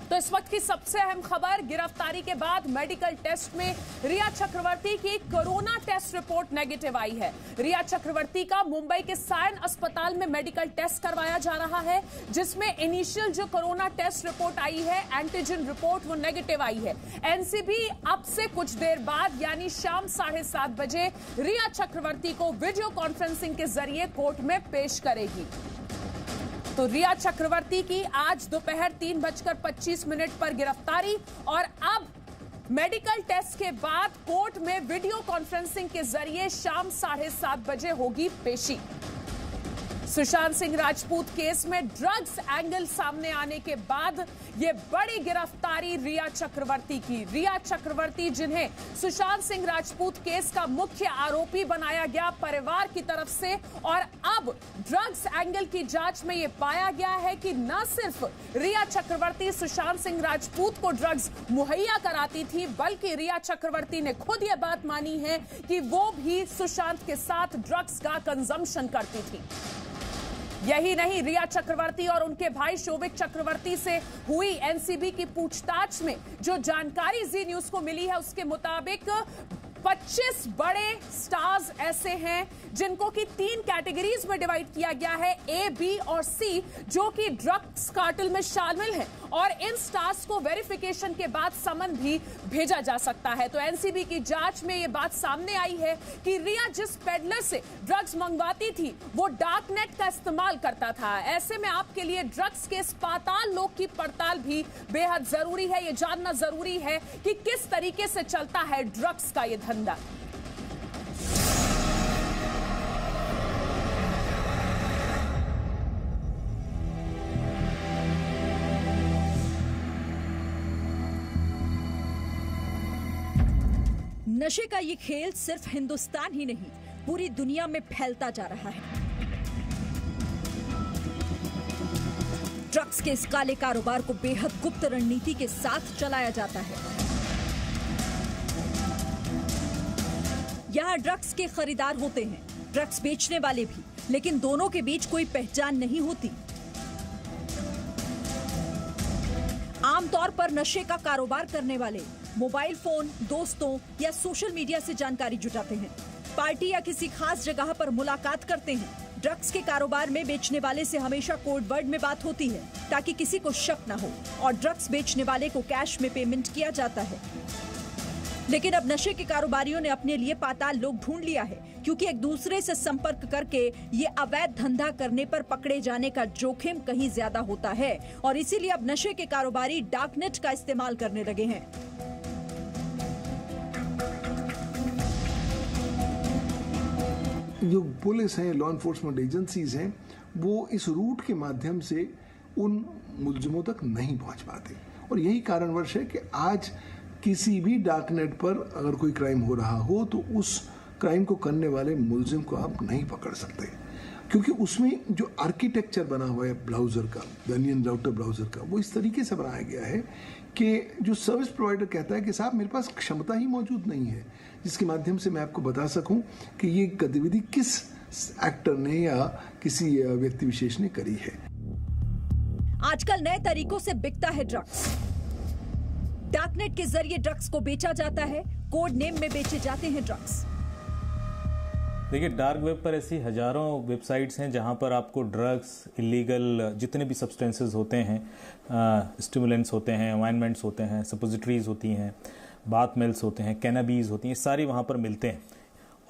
तो इस वक्त की सबसे अहम खबर, गिरफ्तारी के बाद मेडिकल टेस्ट में रिया चक्रवर्ती की कोरोना टेस्ट रिपोर्ट नेगेटिव आई है। रिया चक्रवर्ती का मुंबई के सायन अस्पताल में मेडिकल टेस्ट करवाया जा रहा है, जिसमें इनिशियल जो कोरोना टेस्ट रिपोर्ट आई है, एंटीजन रिपोर्ट, वो नेगेटिव आई है। एनसीबी अब से कुछ देर बाद यानी शाम 7:30 बजे रिया चक्रवर्ती को वीडियो कॉन्फ्रेंसिंग के जरिए कोर्ट में पेश करेगी। तो रिया चक्रवर्ती की आज दोपहर 3:25 पर गिरफ्तारी और अब मेडिकल टेस्ट के बाद कोर्ट में वीडियो कॉन्फ्रेंसिंग के जरिए शाम 7:30 बजे होगी पेशी। सुशांत सिंह राजपूत केस में ड्रग्स एंगल सामने आने के बाद यह बड़ी गिरफ्तारी रिया चक्रवर्ती की। रिया चक्रवर्ती, जिन्हें सुशांत सिंह राजपूत केस का मुख्य आरोपी बनाया गया परिवार की तरफ से, और अब ड्रग्स एंगल की जांच में यह पाया गया है कि न सिर्फ रिया चक्रवर्ती सुशांत सिंह राजपूत को ड्रग्स मुहैया कराती थी, बल्कि रिया चक्रवर्ती ने खुद यह बात मानी है कि वो भी सुशांत के साथ ड्रग्स का कंजम्पशन करती थी। यही नहीं, रिया चक्रवर्ती और उनके भाई शोभिक चक्रवर्ती से हुई एनसीबी की पूछताछ में जो जानकारी जी न्यूज को मिली है, उसके मुताबिक 25 बड़े स्टार्स ऐसे हैं जिनको कि 3 कैटेगरीज में डिवाइड किया गया है, ए, बी और सी, जो कि ड्रग्स कार्टेल में शामिल हैं, और इन स्टार्स को वेरिफिकेशन के बाद समन भी भेजा जा सकता है। तो एनसीबी की जांच में यह बात सामने आई है कि रिया जिस पेडलर से ड्रग्स मंगवाती थी वो डार्क नेट का इस्तेमाल करता था। ऐसे में आपके लिए ड्रग्स के इस पाताल लोक की पड़ताल भी बेहद जरूरी है। यह जानना जरूरी है कि किस तरीके से चलता है ड्रग्स का यह धंधा। नशे का ये खेल सिर्फ हिंदुस्तान ही नहीं, पूरी दुनिया में फैलता जा रहा है। ड्रग्स के इस काले कारोबार को बेहद गुप्त रणनीति के साथ चलाया जाता है। यहाँ ड्रग्स के खरीदार होते हैं, ड्रग्स बेचने वाले भी, लेकिन दोनों के बीच कोई पहचान नहीं होती। आमतौर पर नशे का कारोबार करने वाले मोबाइल फोन, दोस्तों या सोशल मीडिया से जानकारी जुटाते हैं, पार्टी या किसी खास जगह पर मुलाकात करते हैं। ड्रग्स के कारोबार में बेचने वाले से हमेशा कोड वर्ड में बात होती है ताकि किसी को शक न हो, और ड्रग्स बेचने वाले को कैश में पेमेंट किया जाता है। लेकिन अब नशे के कारोबारियों ने अपने लिए पाताल लोक ढूंढ लिया है, क्योंकि एक दूसरे से संपर्क करके ये अवैध धंधा करने पर पकड़े जाने का जोखिम कहीं ज्यादा होता है, और इसीलिए अब नशे के कारोबारी डार्कनेट का इस्तेमाल करने लगे हैं। जो पुलिस है, लॉ एनफोर्समेंट एजेंसीज हैं, वो इस रूट के माध्यम से उन मुलजिमों तक नहीं पहुंच पाते, और यही कारणवश है कि आज किसी भी डार्कनेट पर अगर कोई क्राइम हो रहा हो तो उस क्राइम को करने वाले मुलजिम को आप नहीं पकड़ सकते, क्योंकि उसमें जो आर्किटेक्चर बना हुआ है ब्राउजर का, अनियन राउटर ब्राउजर का, वो इस तरीके से बनाया गया है कि जो सर्विस प्रोवाइडर कहता है कि साहब मेरे पास क्षमता ही मौजूद नहीं है जिसके माध्यम से मैं आपको बता सकूं कि ये गतिविधि किस एक्टर ने या किसी व्यक्ति विशेष ने करी है। आजकल नए तरीकों से बिकता है ड्रग्स। डार्कनेट के जरिए ड्रग्स को बेचा जाता है, कोड नेम में बेचे जाते हैं ड्रग्स। देखिए, डार्क वेब पर ऐसी हजारों वेबसाइट्स हैं जहां पर आपको ड्रग्स, इलीगल जितने भी सब्सटेंसेस होते हैं, स्टिमुलेंट्स होते हैं, एनवायरनमेंट्स होते हैं, सपोजिटरीज होती हैं, बाथ मिल्स होते हैं, कैनाबीज होती हैं, सारी वहां पर मिलते हैं,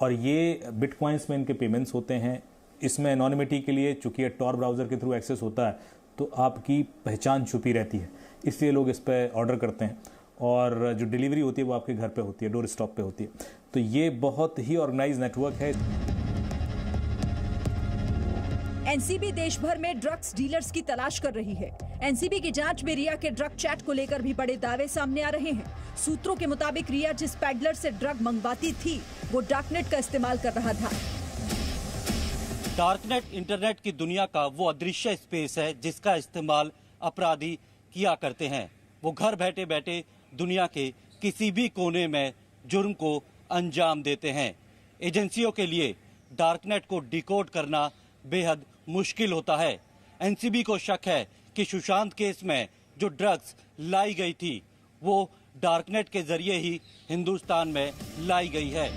और ये बिटकॉइंस में इनके पेमेंट्स होते हैं। इसमें एनोनिमिटी के लिए, चूंकि टॉर ब्राउज़र के थ्रू एक्सेस होता है, तो आपकी पहचान छुपी रहती है, इसलिए लोग इस पर ऑर्डर करते हैं, और जो डिलीवरी होती है वो आपके घर पे होती है, डोर स्टॉप पे होती है। तो ये बहुत ही ऑर्गेनाइज नेटवर्क है। एनसीबी देश भर में ड्रग्स डीलर्स की तलाश कर रही है। एनसीबी की जांच में रिया के ड्रग चैट को लेकर भी बड़े दावे सामने आ रहे हैं। सूत्रों के मुताबिक रिया जिस पैडलर से ड्रग मंगवाती थी वो डार्कनेट का इस्तेमाल कर रहा था। डार्कनेट इंटरनेट की दुनिया का वो अदृश्य स्पेस है जिसका इस्तेमाल अपराधी किया करते हैं। वो घर बैठे बैठे दुनिया के किसी भी कोने में जुर्म को अंजाम देते हैं। एजेंसियों के लिए डार्कनेट को डिकोड करना बेहद मुश्किल होता है। एनसीबी को शक है कि सुशांत केस में जो ड्रग्स लाई गई थी वो डार्कनेट के जरिए ही हिंदुस्तान में लाई गई है।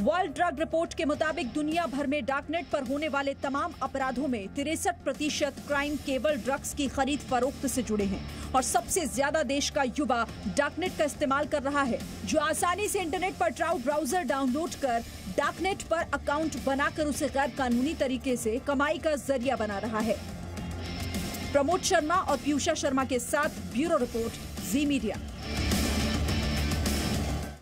वर्ल्ड ड्रग रिपोर्ट के मुताबिक दुनिया भर में डार्कनेट पर होने वाले तमाम अपराधों में 63% क्राइम केवल ड्रग्स की खरीद फरोख्त से जुड़े हैं और सबसे ज्यादा देश का युवा डार्कनेट का इस्तेमाल कर रहा है, जो आसानी से इंटरनेट पर ट्राउट ब्राउजर डाउनलोड कर डार्कनेट पर अकाउंट बनाकर उसे गैर कानूनी तरीके से कमाई का जरिया बना रहा है। प्रमोद शर्मा और पीयूषा शर्मा के साथ ब्यूरो रिपोर्ट, जी मीडिया।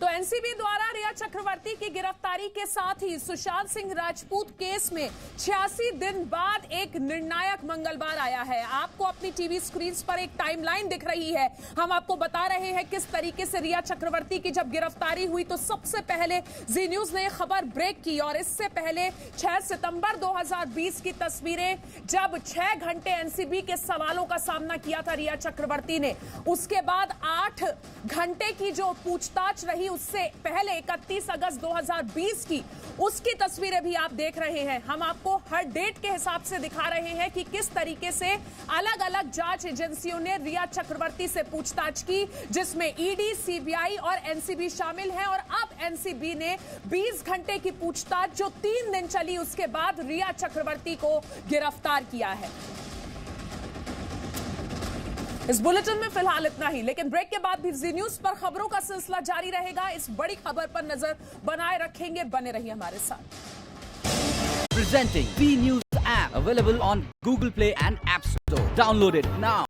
तो एनसीबी द्वारा रिया चक्रवर्ती की गिरफ्तारी के साथ ही सुशांत सिंह राजपूत केस में 86 दिन बाद एक निर्णायक मंगलवार आया है। आपको अपनी टीवी स्क्रीन पर एक टाइमलाइन दिख रही है। हम आपको बता रहे हैं किस तरीके से रिया चक्रवर्ती की जब गिरफ्तारी हुई तो सबसे पहले जी न्यूज ने खबर ब्रेक की और इससे पहले 6 सितंबर 2020 की तस्वीरें, जब 6 घंटे एनसीबी के सवालों का सामना किया था रिया चक्रवर्ती ने। उसके बाद 8 घंटे की जो पूछताछ रही, उससे पहले 31 अगस्त 2020 की उसकी तस्वीरें भी आप देख रहे हैं। हम आपको हर डेट के हिसाब से दिखा रहे हैं कि किस तरीके से अलग अलग जांच एजेंसियों ने रिया चक्रवर्ती से पूछताछ की, जिसमें ईडी, सीबीआई और एनसीबी शामिल हैं। और अब एनसीबी ने 20 घंटे की पूछताछ जो 3 दिन चली, उसके बाद रिया चक्रवर्ती को गिरफ्तार किया है। इस बुलेटिन में फिलहाल इतना ही, लेकिन ब्रेक के बाद भी जी न्यूज पर खबरों का सिलसिला जारी रहेगा। इस बड़ी खबर पर नजर बनाए रखेंगे, बने रहिए हमारे साथ। Presenting V News app available on Google Play and App Store. Download it now.